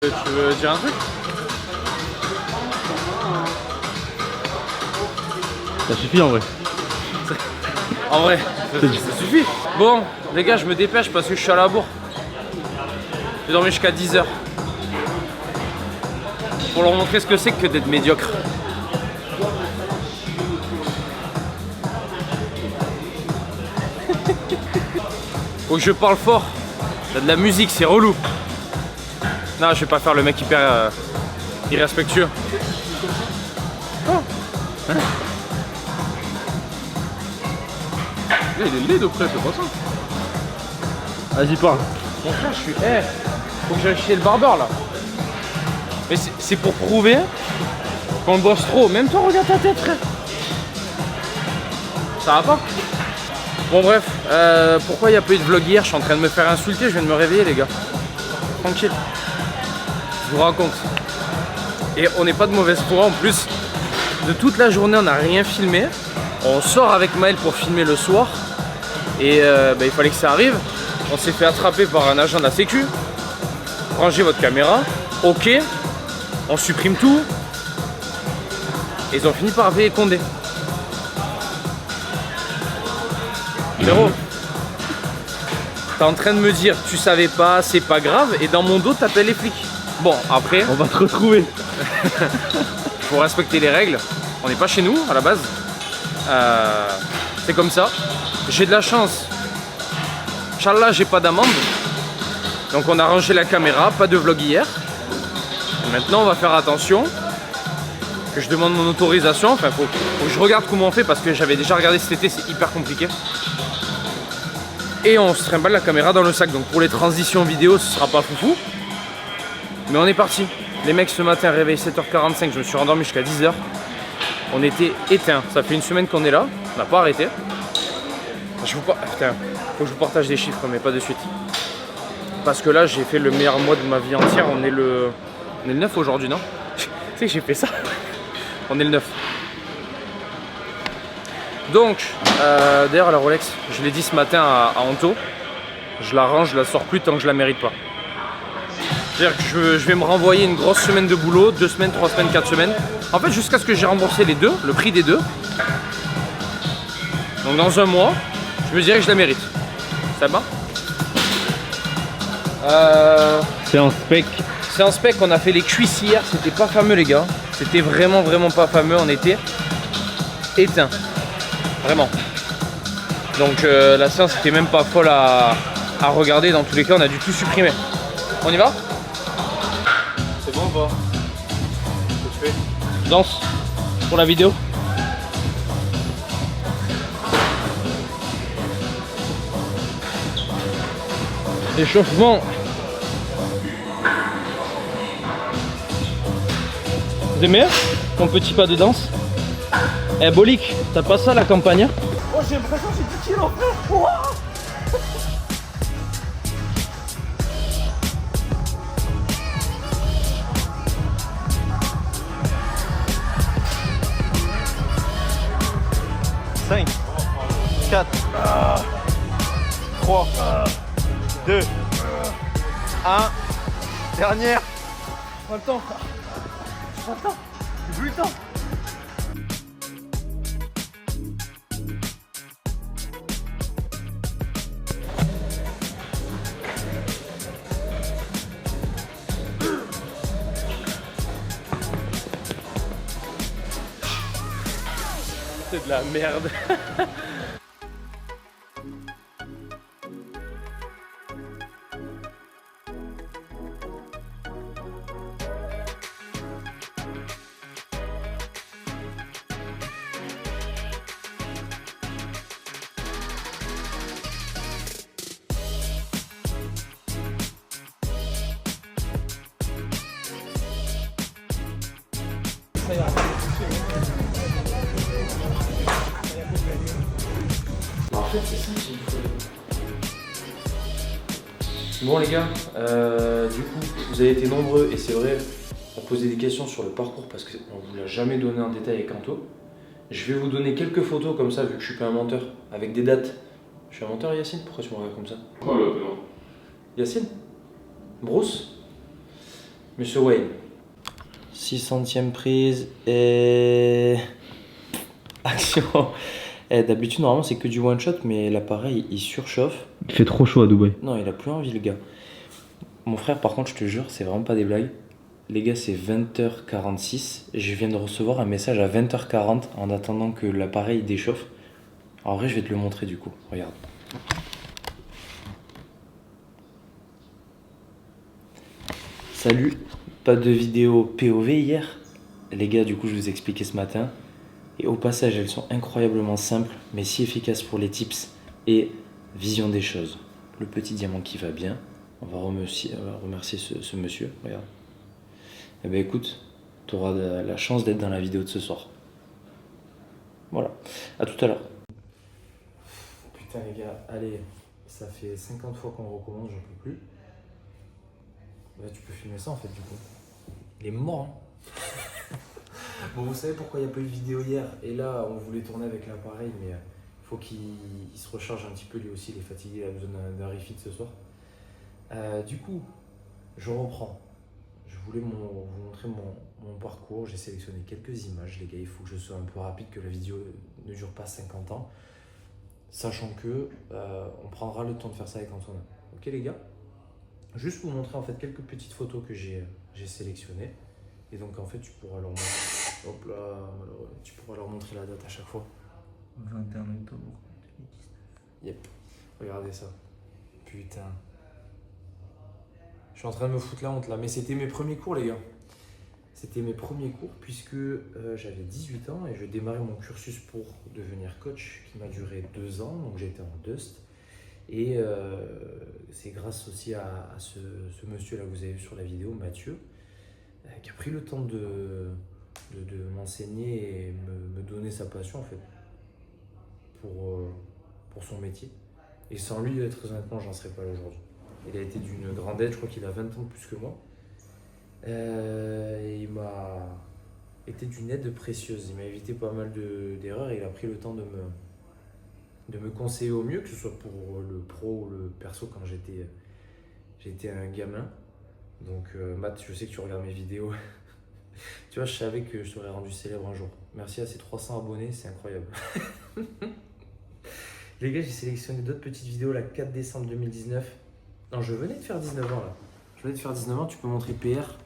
Tu veux dire un truc? Ça suffit en vrai. En vrai, ça suffit. Bon, les gars, je me dépêche parce que je suis à la bourre. J'ai dormi jusqu'à 10 h. Pour leur montrer ce que c'est que d'être médiocre. Faut que je parle fort. T'as de la musique, c'est relou. Non, je vais pas faire le mec hyper irrespectueux. Oh. Hein? Il est laid de près, c'est pas ça. Vas-y, parle. Mon frère, je suis. Faut que j'aille chez le barbeur là. Mais c'est pour prouver qu'on bosse trop. Même toi, regarde ta tête, frère. Ça va pas? Bon, bref. Pourquoi il n'y a pas eu de vlog hier? Je suis en train de me faire insulter. Je viens de me réveiller, les gars. Tranquille. Je vous raconte. Et on n'est pas de mauvaise foi en plus. De toute la journée, on n'a rien filmé. On sort avec Maël pour filmer le soir. Et il fallait que ça arrive. On s'est fait attraper par un agent de la sécu. Rangez votre caméra. Ok. On supprime tout. Et ils ont fini par appeler les Condés. Frérot, t'es en train de me dire tu savais pas, c'est pas grave. Et dans mon dos, t'appelles les flics. Bon, après, On va te retrouver. faut respecter les règles. On n'est pas chez nous à la base. C'est comme ça. J'ai de la chance. Inch'Allah, j'ai pas d'amende. Donc on a rangé la caméra, pas de vlog hier. Et maintenant on va faire attention. Que je demande mon autorisation. Enfin, faut que je regarde comment on fait parce que j'avais déjà regardé cet été, c'est hyper compliqué. Et on se trimballe la caméra dans le sac. Donc pour les transitions vidéo, ce sera pas foufou. Mais on est parti. Les mecs ce matin réveillent 7h45, je me suis rendormi jusqu'à 10 h. On était éteints. Ça fait une semaine qu'on est là. On n'a pas arrêté. Putain, faut que je vous partage des chiffres, mais pas de suite. Parce que là, j'ai fait le meilleur mois de ma vie entière. On est le 9 aujourd'hui, non? Tu sais que j'ai fait ça. On est le 9. Donc, d'ailleurs, la Rolex, je l'ai dit ce matin à Anto. Je la range, je la sors plus tant que je la mérite pas. C'est-à-dire que je vais me renvoyer une grosse semaine de boulot, 2 semaines, 3 semaines, 4 semaines. En fait, jusqu'à ce que j'ai remboursé les deux, le prix des deux. Donc dans un mois, je me dirais que je la mérite. Ça va? C'est en spec. C'est un spec, on a fait les cuisses hier, c'était pas fameux les gars. C'était vraiment pas fameux, on était éteints. Vraiment. Donc la séance était même pas folle à regarder, dans tous les cas on a dû tout supprimer. On y va? C'est bon ou pas? Qu'est-ce que tu fais? Danse pour la vidéo. Échauffement. Vous aimez mon petit pas de danse? Eh Bolik, t'as pas ça la campagne? Oh j'ai l'impression que j'ai 10 kilos frère. Wow. Cinq, 4, 3, 2, 1. Dernière. Pas le temps. Pas le temps. J'ai plus le temps. C'est de la merde. En fait, c'est ça qu'il faut. Bon les gars, du coup, vous avez été nombreux et c'est vrai à poser des questions sur le parcours parce qu'on ne vous l'a jamais donné en détail avec Anto. Je vais vous donner quelques photos comme ça vu que je suis pas un menteur, avec des dates. Je suis un menteur Yacine? Pourquoi tu me regardes comme ça? Quoi là, non? Yacine? Bruce? Monsieur Wayne. 600e prise et... Action. D'habitude, normalement, c'est que du one shot, mais l'appareil, il surchauffe. Il fait trop chaud à Dubaï. Non, il a plus envie, le gars. Mon frère, par contre, je te jure, c'est vraiment pas des blagues. Les gars, c'est 20h46. Je viens de recevoir un message à 20h40 en attendant que l'appareil déchauffe. En vrai, je vais te le montrer du coup. Regarde. Salut, pas de vidéo POV hier. Les gars, du coup, je vous ai expliqué ce matin. Et au passage, elles sont incroyablement simples, mais si efficaces pour les tips et vision des choses. Le petit diamant qui va bien. On va remercier ce monsieur. Regarde. Eh ben écoute, tu auras la chance d'être dans la vidéo de ce soir. Voilà. À tout à l'heure. Putain les gars, allez, ça fait 50 fois qu'on recommence, j'en peux plus. Là, tu peux filmer ça en fait du coup. Il est mort hein. Bon, vous savez pourquoi il n'y a pas eu de vidéo hier. Et là, on voulait tourner avec l'appareil, mais il faut qu'il se recharge un petit peu lui aussi, il est fatigué, il a besoin d'un refit ce soir. Du coup, je reprends. Je voulais vous montrer mon parcours. J'ai sélectionné quelques images, les gars. Il faut que je sois un peu rapide, que la vidéo ne dure pas 50 ans. Sachant que on prendra le temps de faire ça avec Antoine. Ok les gars? Juste vous montrer en fait quelques petites photos que j'ai sélectionnées. Et donc en fait tu pourras leur montrer. Hop là, tu pourras leur montrer la date à chaque fois. 21 octobre 2019. Yep. Regardez ça. Putain. Je suis en train de me foutre la honte là, mais c'était mes premiers cours les gars. C'était mes premiers cours puisque j'avais 18 ans et je démarrais mon cursus pour devenir coach qui m'a duré 2 ans, donc j'étais en Dust. Et c'est grâce aussi à ce monsieur là que vous avez vu sur la vidéo, Mathieu, qui a pris le temps de m'enseigner et me donner sa passion en fait pour son métier. Et sans lui, très honnêtement, j'en serais pas là aujourd'hui. Il a été d'une grande aide, je crois qu'il a 20 ans de plus que moi. Et il m'a été d'une aide précieuse. Il m'a évité pas mal d'erreurs et il a pris le temps de me conseiller au mieux, que ce soit pour le pro ou le perso quand j'étais un gamin. Donc Matt, je sais que tu regardes mes vidéos. Tu vois, je savais que je serais rendu célèbre un jour. Merci à ces 300 abonnés, c'est incroyable. Les gars, j'ai sélectionné d'autres petites vidéos, la 4 décembre 2019. Non, je venais de faire 19 ans là. Je venais de faire 19 ans, tu peux montrer PR,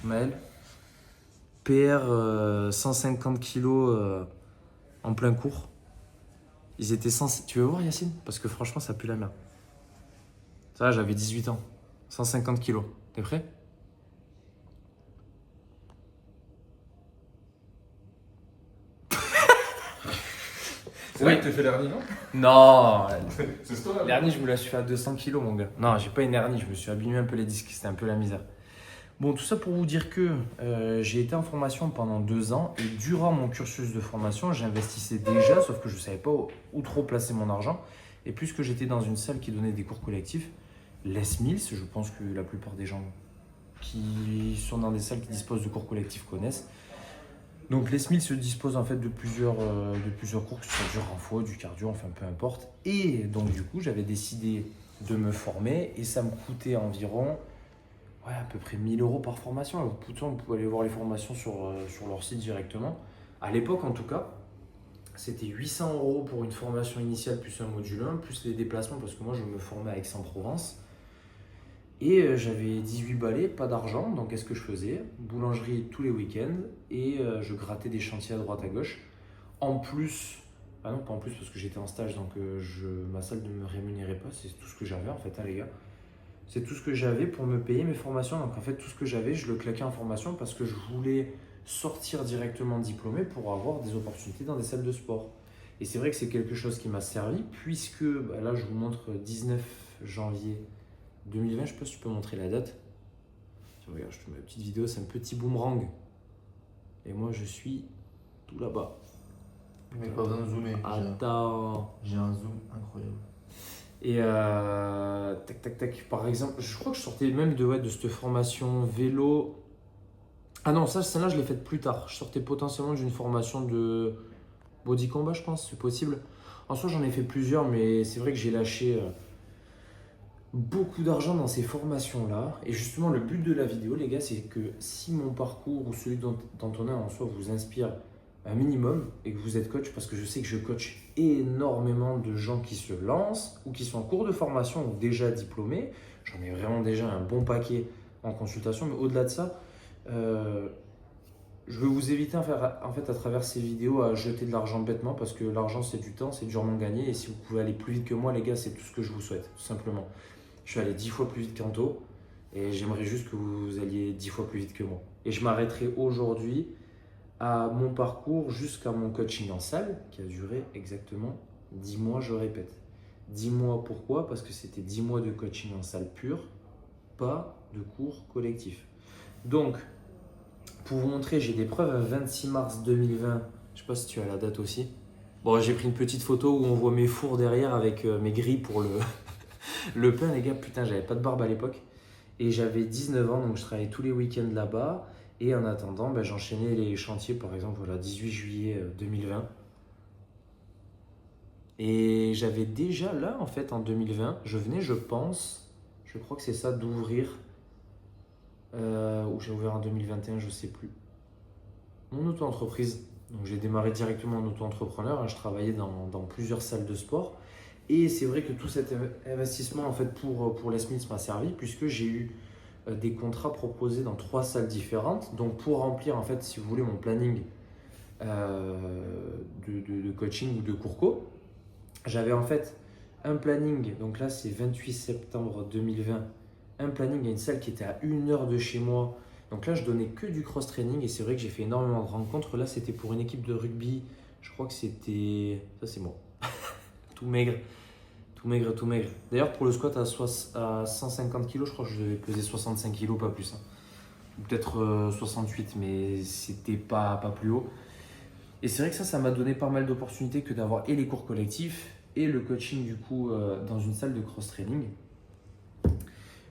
Maël. PR 150 kilos en plein cours. Ils étaient censés... Tu veux voir Yacine? Parce que franchement, ça pue la merde. Ça, j'avais 18 ans. 150 kilos. T'es prêt? C'est vrai que tu as fait l'hernie, non? Non. C'est ça. L'hernie, je me la suis fait à 200 kilos, mon gars. Non, j'ai pas une hernie, je me suis abîmé un peu les disques. C'était un peu la misère. Bon, tout ça pour vous dire que j'ai été en formation pendant 2 ans. Et durant mon cursus de formation, j'investissais déjà, sauf que je ne savais pas où trop placer mon argent. Et puisque j'étais dans une salle qui donnait des cours collectifs, Les Mills, je pense que la plupart des gens qui sont dans des salles qui disposent de cours collectifs connaissent. Donc Les Mills se dispose en fait de plusieurs cours, que ce soit du renfort, du cardio, enfin peu importe. Et donc du coup, j'avais décidé de me former et ça me coûtait environ à peu près 1000 € par formation. Alors, pourtant, vous pouvez aller voir les formations sur leur site directement. À l'époque en tout cas, c'était 800 € pour une formation initiale plus un module 1, plus les déplacements parce que moi je me formais à Aix-en-Provence. Et j'avais 18 balais, pas d'argent, donc qu'est-ce que je faisais? Boulangerie tous les week-ends et je grattais des chantiers à droite à gauche. En plus, non pas en plus parce que j'étais en stage, donc ma salle ne me rémunérait pas, c'est tout ce que j'avais en fait, hein, les gars. C'est tout ce que j'avais pour me payer mes formations, donc en fait tout ce que j'avais, je le claquais en formation parce que je voulais sortir directement diplômé pour avoir des opportunités dans des salles de sport. Et c'est vrai que c'est quelque chose qui m'a servi puisque, là je vous montre 19 janvier 2020, je sais pas si tu peux montrer la date. Tiens, regarde, je te mets une petite vidéo, c'est un petit boomerang. Et moi, je suis tout là-bas. Mais pas besoin de zoomer. Attends. J'ai un zoom incroyable. Et tac, tac, tac. Par exemple, je crois que je sortais même de cette formation vélo. Ah non, celle-là, je l'ai faite plus tard. Je sortais potentiellement d'une formation de body combat, je pense, c'est possible. En soi, j'en ai fait plusieurs, mais c'est vrai que j'ai lâché... beaucoup d'argent dans ces formations-là. Et justement, le but de la vidéo, les gars, c'est que si mon parcours ou celui d'Antonin en soi vous inspire un minimum et que vous êtes coach, parce que je sais que je coach énormément de gens qui se lancent ou qui sont en cours de formation ou déjà diplômés. J'en ai vraiment déjà un bon paquet en consultation, mais au-delà de ça, je veux vous éviter en fait, à travers ces vidéos à jeter de l'argent bêtement, parce que l'argent c'est du temps, c'est durement gagné, et si vous pouvez aller plus vite que moi, les gars, c'est tout ce que je vous souhaite, tout simplement. Je suis allé 10 fois plus vite qu'Anto et j'aimerais juste que vous alliez 10 fois plus vite que moi. Et je m'arrêterai aujourd'hui à mon parcours jusqu'à mon coaching en salle qui a duré exactement 10 mois, je répète. 10 mois, pourquoi? Parce que c'était 10 mois de coaching en salle pure, pas de cours collectifs. Donc, pour vous montrer, j'ai des preuves à 26 mars 2020. Je sais pas si tu as la date aussi. Bon, j'ai pris une petite photo où on voit mes fours derrière avec mes grilles pour le pain. Les gars, putain, j'avais pas de barbe à l'époque. Et j'avais 19 ans, donc je travaillais tous les week-ends là-bas. Et en attendant, j'enchaînais les chantiers, par exemple, voilà, 18 juillet 2020. Et j'avais déjà là, en fait, en 2020, je venais, je crois que c'est ça, d'ouvrir, ou j'ai ouvert en 2021, je sais plus, mon auto-entreprise. Donc j'ai démarré directement en auto-entrepreneur, hein, je travaillais dans plusieurs salles de sport. Et c'est vrai que tout cet investissement, en fait, pour Les Smiths m'a servi, puisque j'ai eu des contrats proposés dans 3 salles différentes. Donc pour remplir, en fait, si vous voulez, mon planning de coaching ou de cours co, j'avais en fait un planning, donc là c'est 28 septembre 2020, un planning à une salle qui était à 1 heure de chez moi. Donc là je donnais que du cross-training et c'est vrai que j'ai fait énormément de rencontres. Là c'était pour une équipe de rugby, je crois que c'était... Ça c'est moi, tout maigre. D'ailleurs pour le squat à 150 kg, je crois que je devais peser 65 kg, pas plus. Hein. Peut-être 68, mais c'était pas plus haut. Et c'est vrai que ça m'a donné pas mal d'opportunités que d'avoir et les cours collectifs et le coaching du coup dans une salle de cross-training.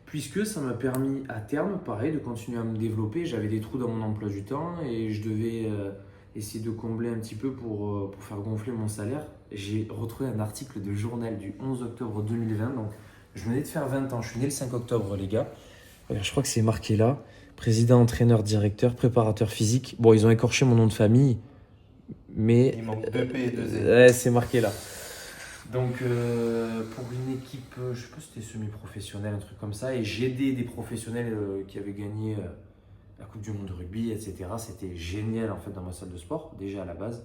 Puisque ça m'a permis à terme, pareil, de continuer à me développer. J'avais des trous dans mon emploi du temps et je devais essayer de combler un petit peu pour faire gonfler mon salaire. J'ai retrouvé un article de journal du 11 octobre 2020. Donc je venais de faire 20 ans, je suis né le 5 octobre les gars. Je crois que c'est marqué là. Président, entraîneur, directeur, préparateur physique. Bon, ils ont écorché mon nom de famille. Mais Il manque 2 P et 2 Z. ouais, c'est marqué là. Donc pour une équipe, je sais pas si c'était semi-professionnel, un truc comme ça, et j'ai aidé des professionnels qui avaient gagné la Coupe du Monde de rugby, etc. C'était génial en fait dans ma salle de sport, déjà à la base.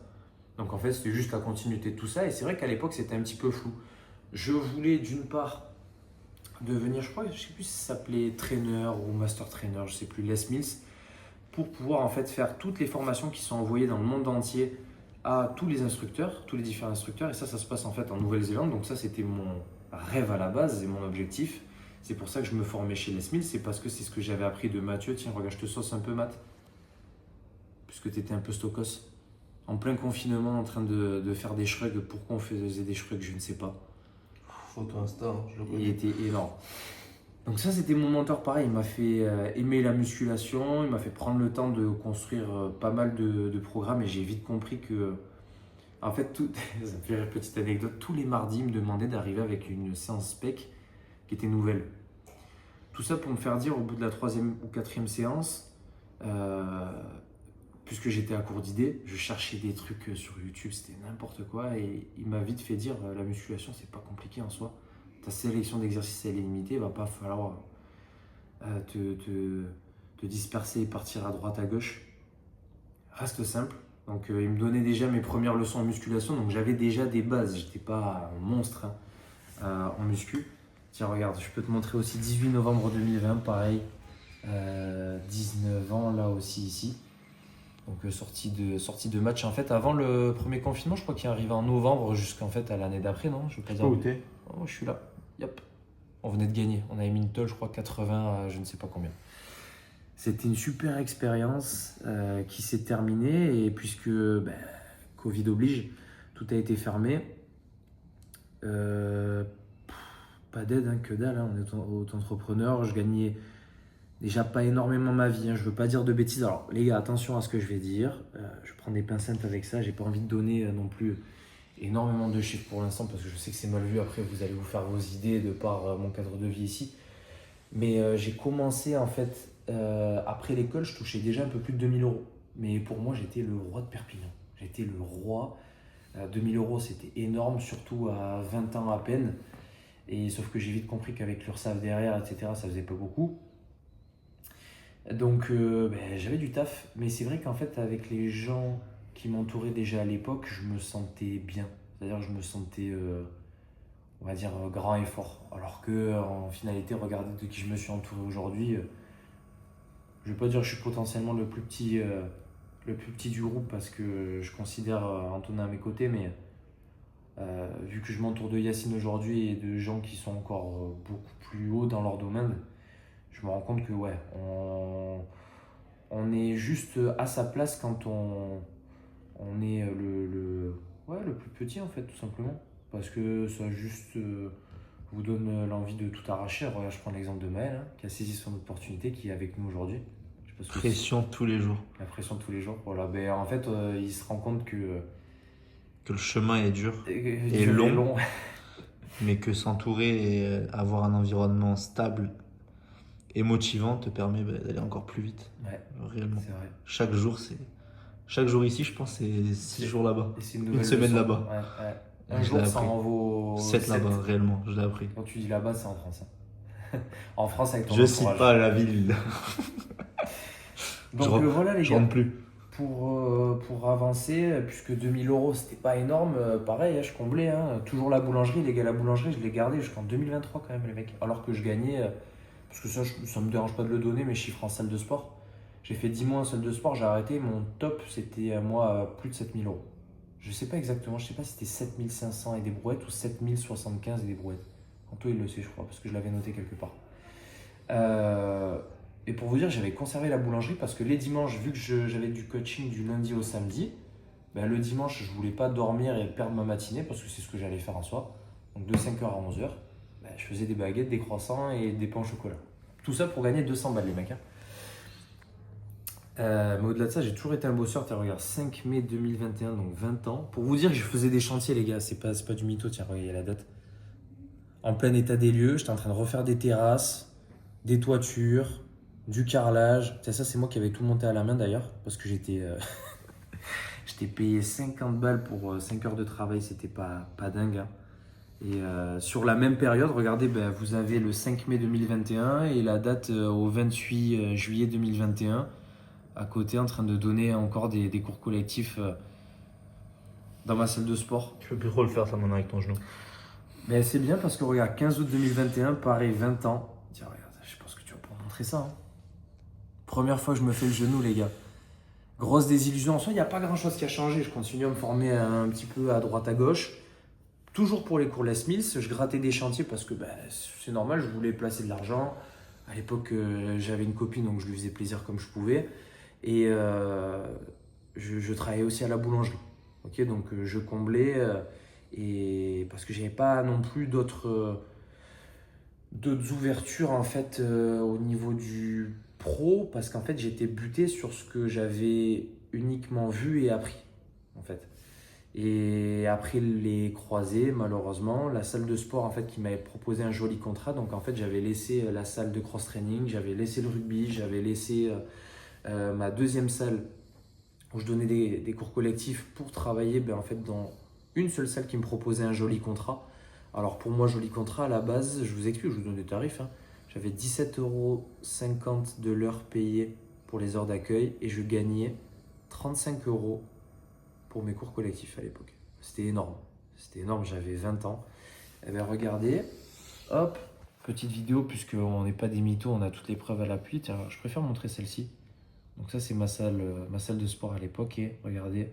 Donc en fait c'était juste la continuité de tout ça, et c'est vrai qu'à l'époque c'était un petit peu flou. Je voulais d'une part devenir, je sais plus si ça s'appelait traîneur ou master trainer, je sais plus, Les Mills, pour pouvoir en fait faire toutes les formations qui sont envoyées dans le monde entier à tous les instructeurs, tous les différents instructeurs, et ça se passe en fait en Nouvelle-Zélande. Donc ça c'était mon rêve à la base et mon objectif. C'est pour ça que je me formais chez Les Mills, c'est parce que c'est ce que j'avais appris de Mathieu. Tiens, regarde, je te sauce un peu, Matt, puisque tu étais un peu stokos. En plein confinement, en train de faire des shrugs. Pourquoi on faisait des shrugs, je ne sais pas. Photo Insta, hein, je le connais. Il était énorme. Donc ça, c'était mon mentor, pareil. Il m'a fait aimer la musculation, il m'a fait prendre le temps de construire pas mal de programmes, et j'ai vite compris que, en fait, ça me fait rire, petite anecdote, tous les mardis, il me demandait d'arriver avec une séance spec qui était nouvelle. Tout ça pour me faire dire, au bout de la 3e ou 4e séance, puisque j'étais à court d'idées, je cherchais des trucs sur YouTube, c'était n'importe quoi, et il m'a vite fait dire, la musculation, c'est pas compliqué en soi. Ta sélection d'exercices elle est limitée, il va pas falloir te disperser et partir à droite à gauche. Reste simple. Donc il me donnait déjà mes premières leçons en musculation, donc j'avais déjà des bases, j'étais pas un monstre en muscu. Tiens, regarde, je peux te montrer aussi 18 novembre 2020, pareil, 19 ans là aussi ici. Donc sortie de match en fait avant le premier confinement, je crois qu'il est arrivé en novembre jusqu'en fait à l'année d'après, non? Je veux pas dire. Où t'es? Oh, je suis là. Yep. On venait de gagner. On avait mis une tolle, je crois, 80 à je ne sais pas combien. C'était une super expérience qui s'est terminée. Et puisque Covid oblige, tout a été fermé. Pas d'aide, hein, que dalle. Hein. On est auto-entrepreneur. Je gagnais déjà pas énormément ma vie. Hein. Je veux pas dire de bêtises. Alors, les gars, attention à ce que je vais dire. Je prends des pincettes avec ça. J'ai pas envie de donner non plus énormément de chiffres pour l'instant parce que je sais que c'est mal vu. Après, vous allez vous faire vos idées de par mon cadre de vie ici. Mais j'ai commencé en fait, après l'école, je touchais déjà un peu plus de 2000 euros. Mais pour moi, j'étais le roi de Perpignan. J'étais le roi. 2000 euros, c'était énorme, surtout à 20 ans à peine. Et sauf que j'ai vite compris qu'avec l'URSSAF derrière, etc., ça faisait pas beaucoup. Donc j'avais du taf. Mais c'est vrai qu'en fait, avec les gens qui m'entouraient déjà à l'époque, je me sentais bien. C'est-à-dire, je me sentais, on va dire, grand et fort. Alors qu'en finalité, regardez de qui je me suis entouré aujourd'hui. Je ne vais pas dire que je suis potentiellement le plus petit du groupe parce que je considère Antonin à mes côtés, mais vu que je m'entoure de Yacine aujourd'hui et de gens qui sont encore beaucoup plus hauts dans leur domaine, je me rends compte que ouais, on est juste à sa place quand on est le plus petit en fait, tout simplement. Parce que ça juste vous donne l'envie de tout arracher. Regarde, je prends l'exemple de Maël, hein, qui a saisi son opportunité, qui est avec nous aujourd'hui. Pression tous les jours. La pression tous les jours. Voilà. Ben, en fait, il se rend compte que Que le chemin est dur et long. Mais que s'entourer et avoir un environnement stable et motivant te permet d'aller encore plus vite. Ouais, réellement. c'est vrai. Chaque jour ici, je pense, c'est 6 jours là-bas. Et c'est Une semaine leçon. là-bas. Ouais, ouais. Je Un jour, l'ai ça appris. en vaut 7 sept. là-bas, réellement, je l'ai appris. Quand tu dis là-bas, c'est en France. Hein. En France, avec ton Je cite entourage. pas la ville. Donc je voilà les je gars. rentre plus. Pour avancer, puisque 2000 euros c'était pas énorme, pareil, hein, je comblais. Hein. Toujours la boulangerie, les gars, la boulangerie, je l'ai gardée jusqu'en 2023 quand même, les mecs. Alors que je gagnais, parce que ça me dérange pas de le donner, mes chiffres en salle de sport. J'ai fait 10 mois en salle de sport, j'ai arrêté. Mon top, c'était moi plus de 7000 euros. Je sais pas exactement, je sais pas si c'était 7500 et des brouettes ou 7075 et des brouettes. Anto, il le sait, je crois, parce que je l'avais noté quelque part. Et pour vous dire, j'avais conservé la boulangerie parce que les dimanches, vu que j'avais du coaching du lundi au samedi, ben le dimanche, je voulais pas dormir et perdre ma matinée parce que c'est ce que j'allais faire en soi. Donc de 5h à 11h, ben, je faisais des baguettes, des croissants et des pains au chocolat. Tout ça pour gagner 200 balles, les mecs. Hein. Mais au-delà de ça, j'ai toujours été un bosseur. Tiens, regarde, 5 mai 2021, donc 20 ans. Pour vous dire que je faisais des chantiers, les gars, c'est pas du mytho. Tiens, regardez la date. En plein état des lieux, j'étais en train de refaire des terrasses, des toitures, du carrelage. Ça, c'est moi qui avais tout monté à la main d'ailleurs, parce que j'étais payé 50 balles pour 5 heures de travail, c'était pas dingue. Hein. Et sur la même période, regardez, ben, vous avez le 5 mai 2021 et la date au 28 juillet 2021, à côté en train de donner encore des cours collectifs dans ma salle de sport. Tu peux plus trop le faire ça maintenant avec ton genou. Mais c'est bien parce que regarde, 15 août 2021, pareil, 20 ans. Tiens, regarde, je pense que tu vas pouvoir montrer ça. Hein. Première fois que je me fais le genou, les gars. Grosse désillusion. En soi, il n'y a pas grand-chose qui a changé. Je continue à me former un petit peu à droite à gauche. Toujours pour les cours Les Mills, je grattais des chantiers parce que c'est normal, je voulais placer de l'argent. À l'époque, j'avais une copine, donc je lui faisais plaisir comme je pouvais. Et je travaillais aussi à la boulangerie. Okay, donc je comblais... et parce que j'avais pas non plus d'autres ouvertures en fait au niveau du pro, parce qu'en fait j'étais buté sur ce que j'avais uniquement vu et appris en fait. Et après les croisés, malheureusement, la salle de sport en fait qui m'avait proposé un joli contrat, donc en fait j'avais laissé la salle de cross training, j'avais laissé le rugby, j'avais laissé ma deuxième salle où je donnais des cours collectifs pour travailler en fait dans une seule salle qui me proposait un joli contrat. Alors pour moi, joli contrat, à la base, je vous explique, je vous donne des tarifs. Hein. J'avais 17,50 € de l'heure payée pour les heures d'accueil et je gagnais 35 € pour mes cours collectifs à l'époque. C'était énorme. C'était énorme, j'avais 20 ans. Et bien regardez, hop, petite vidéo, puisqu'on n'est pas des mythos, on a toutes les preuves à l'appui. Tiens, je préfère montrer celle-ci. Donc ça, c'est ma salle de sport à l'époque et regardez,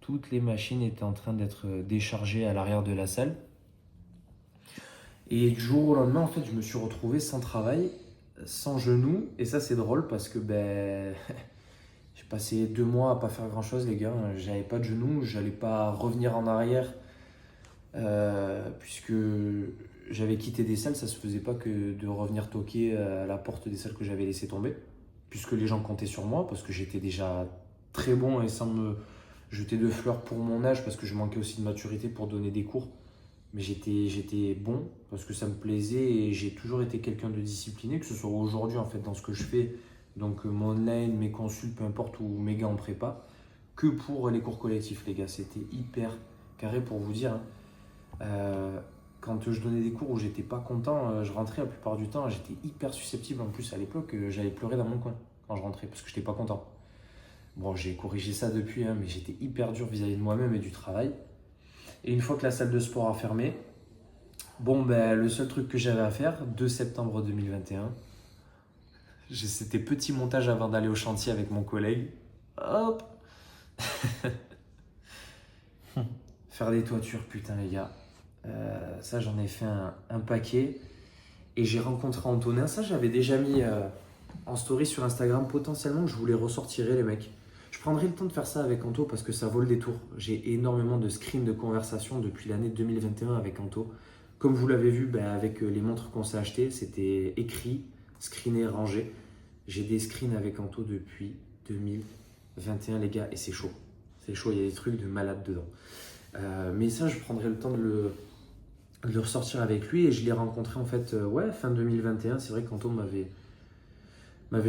toutes les machines étaient en train d'être déchargées à l'arrière de la salle. Et du jour au lendemain, en fait, je me suis retrouvé sans travail, sans genou. Et ça, c'est drôle parce que j'ai passé 2 mois à pas faire grand-chose, les gars. J'avais pas de genou, j'allais pas revenir en arrière puisque j'avais quitté des salles. Ça se faisait pas que de revenir toquer à la porte des salles que j'avais laissé tomber, puisque les gens comptaient sur moi parce que j'étais déjà très bon et jeter de fleurs pour mon âge parce que je manquais aussi de maturité pour donner des cours. Mais j'étais bon parce que ça me plaisait et j'ai toujours été quelqu'un de discipliné, que ce soit aujourd'hui en fait dans ce que je fais, donc mon online, mes consultes, peu importe, ou mes gars en prépa, que pour les cours collectifs les gars. C'était hyper carré pour vous dire. Quand je donnais des cours où j'étais pas content, je rentrais la plupart du temps, j'étais hyper susceptible en plus à l'époque, j'allais pleurer dans mon coin quand je rentrais parce que j'étais pas content. Bon, j'ai corrigé ça depuis, mais j'étais hyper dur vis-à-vis de moi-même et du travail. Et une fois que la salle de sport a fermé, le seul truc que j'avais à faire, 2 septembre 2021, c'était petit montage avant d'aller au chantier avec mon collègue. Hop. Faire des toitures, putain les gars. Ça, j'en ai fait un paquet. Et j'ai rencontré Antonin. Ça, j'avais déjà mis en story sur Instagram potentiellement que je voulais ressortir les mecs. Je prendrai le temps de faire ça avec Anto parce que ça vaut le détour. J'ai énormément de screens de conversation depuis l'année 2021 avec Anto. Comme vous l'avez vu, avec les montres qu'on s'est achetées, c'était écrit, screené, rangé. J'ai des screens avec Anto depuis 2021 les gars et c'est chaud. C'est chaud, il y a des trucs de malade dedans. Mais ça, je prendrai le temps de le ressortir avec lui et je l'ai rencontré en fait fin 2021. C'est vrai qu'Anto m'avait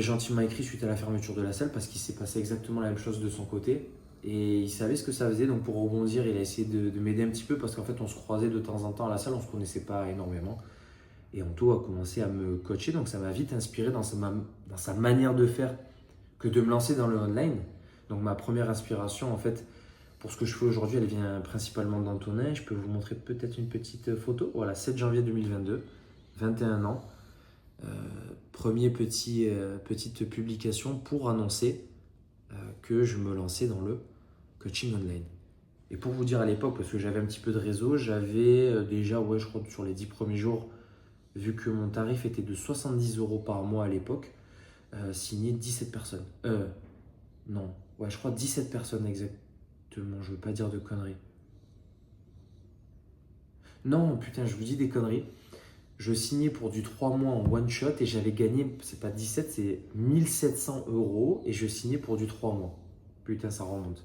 gentiment écrit suite à la fermeture de la salle parce qu'il s'est passé exactement la même chose de son côté et il savait ce que ça faisait. Donc pour rebondir, il a essayé de m'aider un petit peu parce qu'en fait on se croisait de temps en temps à la salle, on se connaissait pas énormément et Anto a commencé à me coacher, donc ça m'a vite inspiré dans sa manière de faire que de me lancer dans le online. Donc ma première inspiration en fait pour ce que je fais aujourd'hui, elle vient principalement d'Antonin. Je peux vous montrer peut-être une petite photo. Voilà, 7 janvier 2022, 21 ans. Petite publication pour annoncer que je me lançais dans le coaching online. Et pour vous dire à l'époque, parce que j'avais un petit peu de réseau, j'avais déjà, je crois sur les 10 premiers jours, vu que mon tarif était de 70 € par mois à l'époque, signé 17 personnes. Je crois 17 personnes exactement. Je veux pas dire de conneries. Non, putain, je vous dis des conneries. Je signais pour du 3 mois en one shot et j'avais gagné, c'est pas 17, c'est 1700 € et je signais pour du 3 mois. Putain, ça remonte.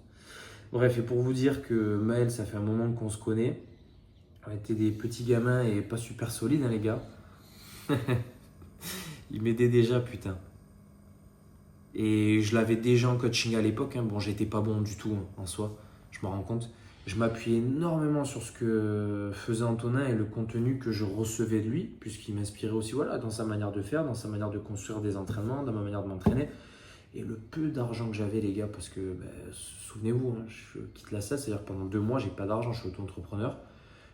Bref, et pour vous dire que Maël, ça fait un moment qu'on se connaît. On était des petits gamins et pas super solides, les gars. Il m'aidait déjà, putain. Et je l'avais déjà en coaching à l'époque. Bon, j'étais pas bon du tout en soi, je me rends compte. Je m'appuyais énormément sur ce que faisait Antonin et le contenu que je recevais de lui, puisqu'il m'inspirait aussi dans sa manière de faire, dans sa manière de construire des entraînements, dans ma manière de m'entraîner. Et le peu d'argent que j'avais, les gars, parce que souvenez-vous, je quitte la salle, c'est-à-dire que pendant 2 mois, j'ai pas d'argent, je suis auto-entrepreneur.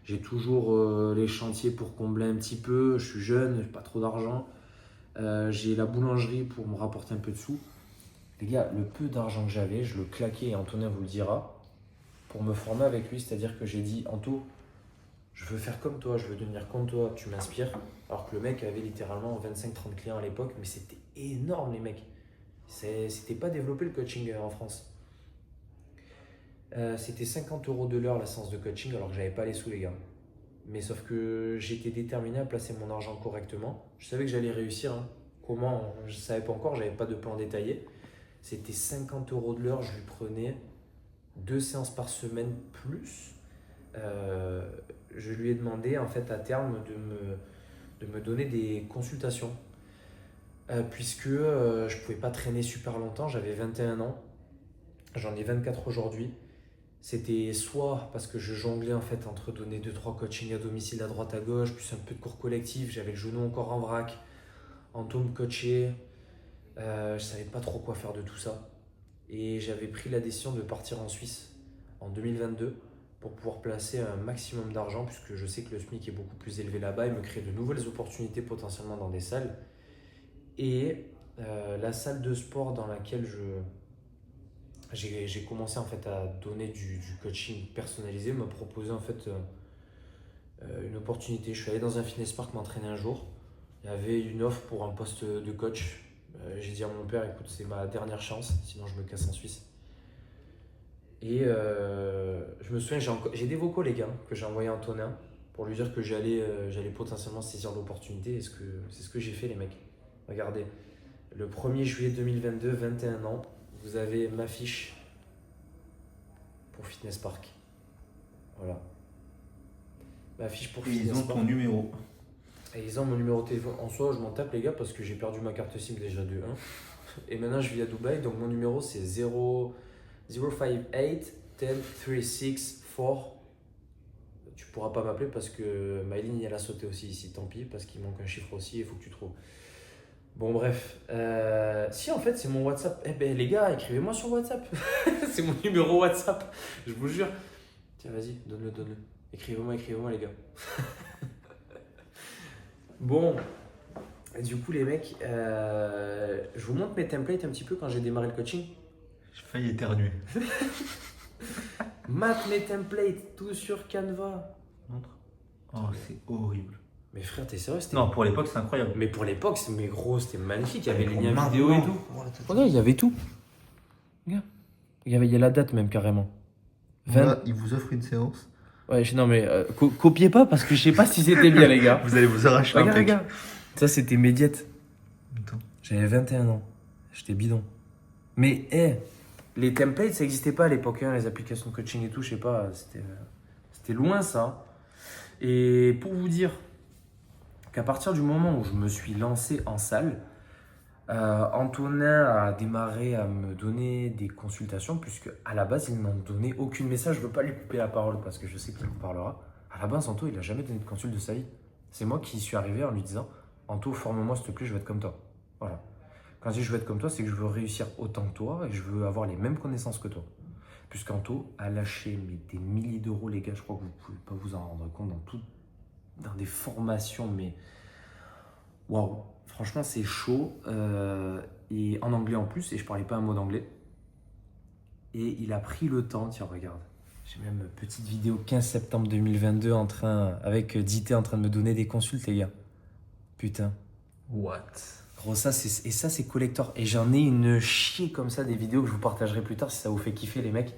J'ai toujours les chantiers pour combler un petit peu, je suis jeune, j'ai pas trop d'argent. J'ai la boulangerie pour me rapporter un peu de sous. Les gars, le peu d'argent que j'avais, je le claquais et Antonin vous le dira pour me former avec lui. C'est-à-dire que j'ai dit, Anto, je veux faire comme toi, je veux devenir comme toi, tu m'inspires. Alors que le mec avait littéralement 25-30 clients à l'époque, mais c'était énorme les mecs. C'était pas développé le coaching en France. C'était 50 € de l'heure la séance de coaching alors que j'avais pas les sous les gars. Mais sauf que j'étais déterminé à placer mon argent correctement. Je savais que j'allais réussir. Comment, je ne savais pas encore, j'avais pas de plan détaillé. C'était 50 € de l'heure, je lui prenais 2 séances par semaine plus. Je lui ai demandé en fait à terme de me donner des consultations. Puisque je ne pouvais pas traîner super longtemps, j'avais 21 ans, j'en ai 24 aujourd'hui. C'était soit parce que je jonglais en fait entre donner 2-3 coachings à domicile à droite à gauche, plus un peu de cours collectifs, j'avais le genou encore en vrac, Anto me coachait, je savais pas trop quoi faire de tout ça. Et j'avais pris la décision de partir en Suisse en 2022 pour pouvoir placer un maximum d'argent, puisque je sais que le SMIC est beaucoup plus élevé là-bas et me créer de nouvelles opportunités potentiellement dans des salles. Et la salle de sport dans laquelle j'ai commencé en fait à donner du coaching personnalisé me proposait en fait une opportunité. Je suis allé dans un fitness park m'entraîner un jour. Il y avait une offre pour un poste de coach. J'ai dit à mon père, écoute, c'est ma dernière chance, sinon je me casse en Suisse. Et je me souviens, j'ai des vocaux les gars que j'ai envoyé à Antonin pour lui dire que j'allais potentiellement saisir l'opportunité. Et c'est ce que j'ai fait les mecs. Regardez, le 1er juillet 2022, 21 ans, vous avez ma fiche pour Fitness Park. Voilà. Ma fiche pour Et Fitness ils ont Park. ton numéro. Et ils ont mon numéro de téléphone. En soi, je m'en tape les gars parce que j'ai perdu ma carte SIM déjà de 1. Et maintenant, je vis à Dubaï. Donc, mon numéro, c'est 058 10 36 4. Tu pourras pas m'appeler parce que ma ligne, elle a sauté aussi ici. Tant pis, parce qu'il manque un chiffre aussi. Il faut que tu trouves. Bon, bref. Si, en fait, c'est mon WhatsApp. Eh ben, les gars, écrivez-moi sur WhatsApp. C'est mon numéro WhatsApp. Je vous jure. Tiens, vas-y, donne-le. Écrivez-moi, les gars. Bon, et du coup, les mecs, je vous montre mes templates un petit peu quand j'ai démarré le coaching. J'ai failli éternuer. Mate mes templates, tout sur Canva. Montre. Oh, c'est horrible. Mais frère, t'es sérieux? Non, pour l'époque, c'est incroyable. Mais pour l'époque, mais gros, c'était magnifique. Il y avait les liens Maintenant, vidéo et tout. Regarde, il y avait tout. Regarde. Il y a la date même carrément. Là, il vous offre une séance. Ouais, non mais copiez pas parce que je sais pas si c'était bien les gars. Vous allez vous arracher un Regarde, pec. regarde. Ça c'était mes diètes. Attends. J'avais 21 ans. J'étais bidon. Mais les templates ça n'existait pas à l'époque, hein, les applications de coaching et tout, je sais pas, c'était loin ça. Et pour vous dire qu'à partir du moment où je me suis lancé en salle, Antonin a démarré à me donner des consultations puisque à la base il n'en donnait aucune message. Je veux pas lui couper la parole parce que je sais qu'il vous parlera. À la base Anto il a jamais donné de consulte de sa vie. C'est moi qui suis arrivé en lui disant Anto forme-moi s'il te plaît, je veux être comme toi. Voilà. Quand je dis je veux être comme toi, c'est que je veux réussir autant que toi et je veux avoir les mêmes connaissances que toi. Puisqu'Anto a lâché des milliers d'euros les gars, je crois que vous pouvez pas vous en rendre compte dans des formations mais waouh. Franchement, c'est chaud. Et en anglais en plus, et je parlais pas un mot d'anglais. Et il a pris le temps, tiens, regarde. J'ai même une petite vidéo 15 septembre 2022 avec Dité en train de me donner des consultes, les gars. Putain. What? Gros, ça, c'est collector. Et j'en ai une chier comme ça, des vidéos que je vous partagerai plus tard si ça vous fait kiffer, les mecs.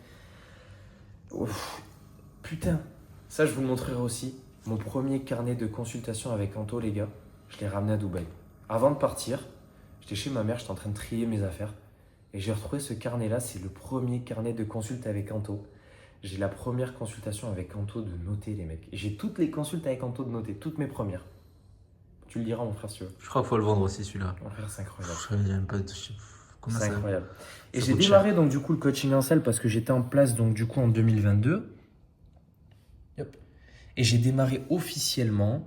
Ouf. Putain. Ça, je vous le montrerai aussi. Mon premier carnet de consultation avec Anto, les gars, je l'ai ramené à Dubaï. Avant de partir, j'étais chez ma mère, j'étais en train de trier mes affaires. Et j'ai retrouvé ce carnet-là, c'est le premier carnet de consulte avec Anto. J'ai la première consultation avec Anto de noter, les mecs. Et j'ai toutes les consultes avec Anto de noter, toutes mes premières. Tu le diras, mon frère, si tu veux. Je crois qu'il faut le vendre aussi, celui-là. Mon frère, c'est incroyable. Je savais même pas. Comment C'est ça? incroyable. Et ça j'ai coûte démarré donc du coup le coaching en salle parce que j'étais en place donc du coup en 2022. Yep. Et j'ai démarré officiellement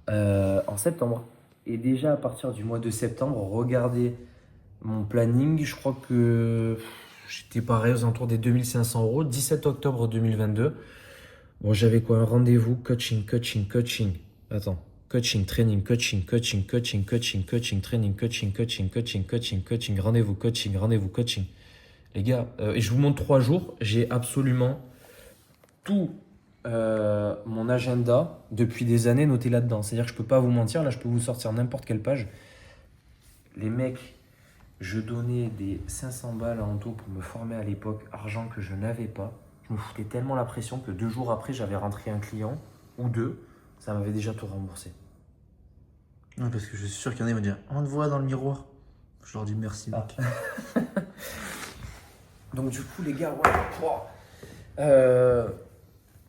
en septembre. Et déjà à partir du mois de septembre, regardez mon planning, je crois que j'étais pareil aux alentours des 2500 €, 17 octobre 2022. Bon, j'avais quoi? Un rendez-vous, coaching. Attends, coaching, training, coaching, training, coaching, rendez-vous, coaching. Les gars, et je vous montre 3 jours, j'ai absolument tout mon agenda depuis des années noté là-dedans. C'est-à-dire que je peux pas vous mentir, là je peux vous sortir n'importe quelle page. Les mecs, je donnais des 500 balles à Anto pour me former à l'époque, argent que je n'avais pas. Je me foutais tellement la pression que 2 jours après, j'avais rentré un client ou 2, ça m'avait déjà tout remboursé. Non, parce que je suis sûr qu'il y en a qui vont dire on te voit dans le miroir. Je leur dis merci, mec. Donc du coup, les gars,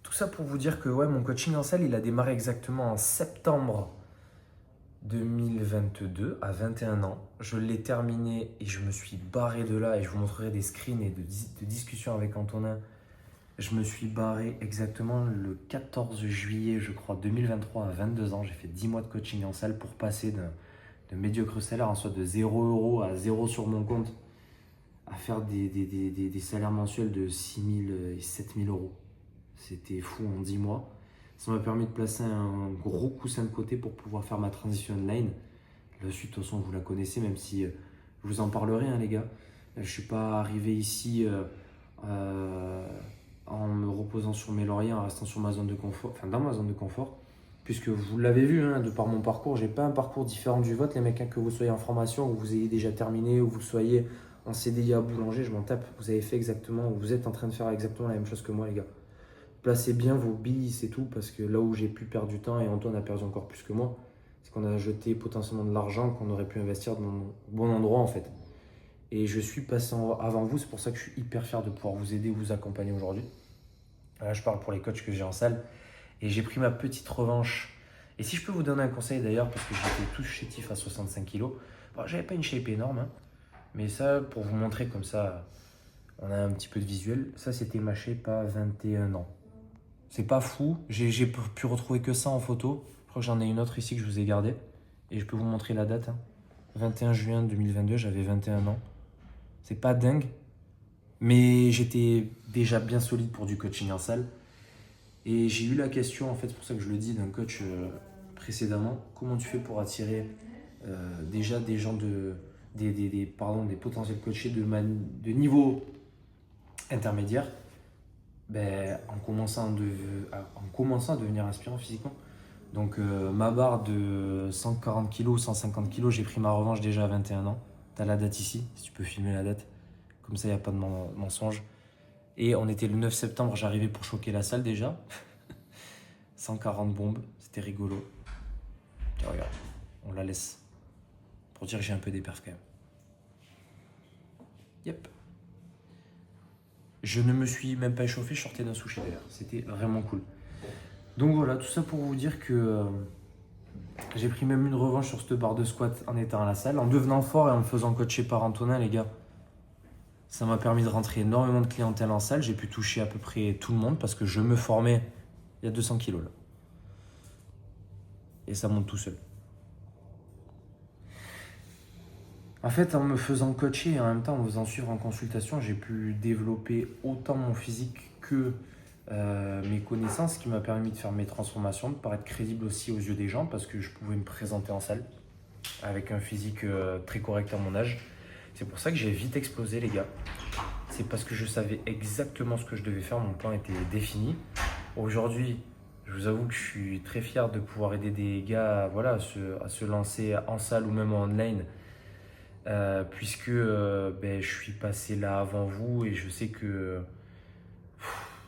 tout ça pour vous dire que mon coaching en salle, il a démarré exactement en septembre 2022 à 21 ans. Je l'ai terminé et je me suis barré de là et je vous montrerai des screens et de discussions avec Antonin. Je me suis barré exactement le 14 juillet, je crois, 2023 à 22 ans. J'ai fait 10 mois de coaching en salle pour passer de médiocre salaire, en soit de 0 € à 0 sur mon compte, à faire des salaires mensuels de 6 000 et 7 000 €. C'était fou en 10 mois. Ça m'a permis de placer un gros coussin de côté pour pouvoir faire ma transition online. La suite, de toute façon, vous la connaissez, même si je vous en parlerai, hein, les gars. Je ne suis pas arrivé ici en me reposant sur mes lauriers, en restant sur ma zone de confort, enfin dans ma zone de confort, puisque vous l'avez vu, hein, de par mon parcours, j'ai pas un parcours différent du vôtre, les mecs, hein, que vous soyez en formation, ou vous ayez déjà terminé, ou vous soyez en CDI à boulanger, je m'en tape. Vous avez fait exactement, vous êtes en train de faire exactement la même chose que moi, les gars. Placez bien vos billes, c'est tout, parce que là où j'ai pu perdre du temps, et Antoine a perdu encore plus que moi, c'est qu'on a jeté potentiellement de l'argent qu'on aurait pu investir dans le bon endroit, en fait. Et je suis passé avant vous, c'est pour ça que je suis hyper fier de pouvoir vous aider, vous accompagner aujourd'hui. Là, je parle pour les coachs que j'ai en salle. Et j'ai pris ma petite revanche. Et si je peux vous donner un conseil d'ailleurs, parce que j'étais tout chétif à 65 kg. Bon, j'avais pas une shape énorme, hein, mais ça, pour vous montrer comme ça, on a un petit peu de visuel. Ça, c'était ma shape à 21 ans. C'est pas fou. J'ai pu retrouver que ça en photo. Je crois que j'en ai une autre ici que je vous ai gardée. Et je peux vous montrer la date. Hein. 21 juin 2022, j'avais 21 ans. C'est pas dingue. Mais j'étais déjà bien solide pour du coaching en salle. Et j'ai eu la question, en fait, c'est pour ça que je le dis, d'un coach précédemment. Comment tu fais pour attirer déjà des gens des potentiels coachés de niveau intermédiaire, en commençant à devenir inspirant physiquement. Donc ma barre de 140 kg, 150 kg, j'ai pris ma revanche déjà à 21 ans. Tu as la date ici, si tu peux filmer la date. Comme ça, il n'y a pas de mensonge. Et on était le 9 septembre, j'arrivais pour choquer la salle déjà. 140 bombes, c'était rigolo. Tiens, regarde, on la laisse. Pour dire que j'ai un peu des perfs quand même. Yep. Je ne me suis même pas échauffé, je sortais d'un sushi d'ailleurs. C'était vraiment cool. Donc voilà, tout ça pour vous dire que j'ai pris même une revanche sur cette barre de squat en étant à la salle. En devenant fort et en me faisant coacher par Antonin, les gars. Ça m'a permis de rentrer énormément de clientèle en salle. J'ai pu toucher à peu près tout le monde parce que je me formais il y a 200 kilos là. Et ça monte tout seul. En fait, en me faisant coacher et en même temps en me faisant suivre en consultation, j'ai pu développer autant mon physique que mes connaissances, ce qui m'a permis de faire mes transformations, de paraître crédible aussi aux yeux des gens parce que je pouvais me présenter en salle avec un physique très correct à mon âge. C'est pour ça que j'ai vite explosé, les gars. C'est parce que je savais exactement ce que je devais faire, mon plan était défini. Aujourd'hui, je vous avoue que je suis très fier de pouvoir aider des gars à se lancer en salle ou même en online. Puisque je suis passé là avant vous et je sais que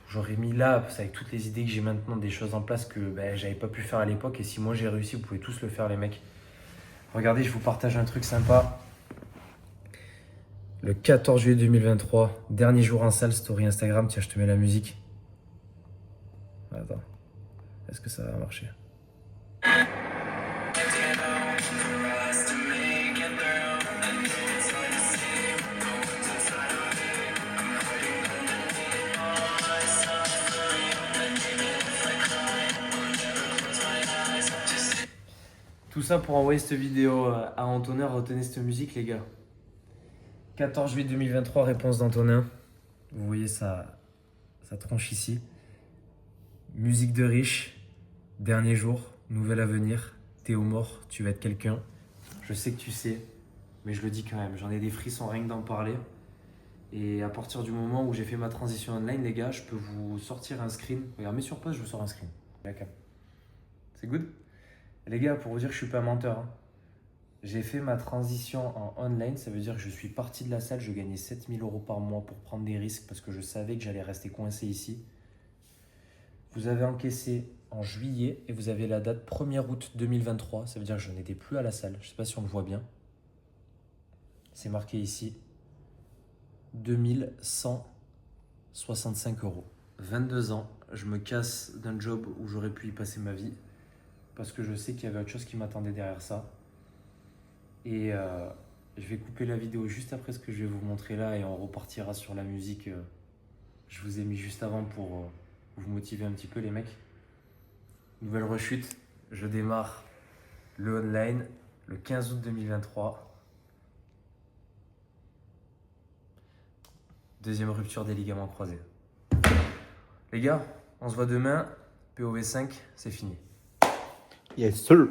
j'aurais mis là, avec toutes les idées que j'ai maintenant, des choses en place que j'avais pas pu faire à l'époque. Et si moi j'ai réussi, vous pouvez tous le faire, les mecs. Regardez, je vous partage un truc sympa. Le 14 juillet 2023, dernier jour en salle, story Instagram. Tiens, je te mets la musique. Attends, est-ce que ça va marcher ? Tout ça pour envoyer cette vidéo à Antonin. Retenez cette musique, les gars. 14 juillet 2023, réponse d'Antonin. Vous voyez sa tronche ici. Musique de riche. Dernier jour. Nouvel avenir. Théo mort. Tu vas être quelqu'un. Je sais que tu sais. Mais je le dis quand même. J'en ai des frissons rien que d'en parler. Et à partir du moment où j'ai fait ma transition online, les gars, je peux vous sortir un screen. Regarde, mets sur pause, je vous sors un screen. C'est good ? Les gars, pour vous dire que je suis pas menteur, hein. J'ai fait ma transition en online, ça veut dire que je suis parti de la salle, je gagnais 7 000 € par mois pour prendre des risques parce que je savais que j'allais rester coincé ici. Vous avez encaissé en juillet et vous avez la date 1er août 2023, ça veut dire que je n'étais plus à la salle, je ne sais pas si on le voit bien. C'est marqué ici, 2165 €. 22 ans, je me casse d'un job où j'aurais pu y passer ma vie parce que je sais qu'il y avait autre chose qui m'attendait derrière ça. Et je vais couper la vidéo juste après ce que je vais vous montrer là et on repartira sur la musique. Je vous ai mis juste avant pour vous motiver un petit peu, les mecs. Nouvelle rechute, je démarre le online le 15 août 2023. Deuxième rupture des ligaments croisés. Les gars, on se voit demain. POV 5, c'est fini. Yes, sir.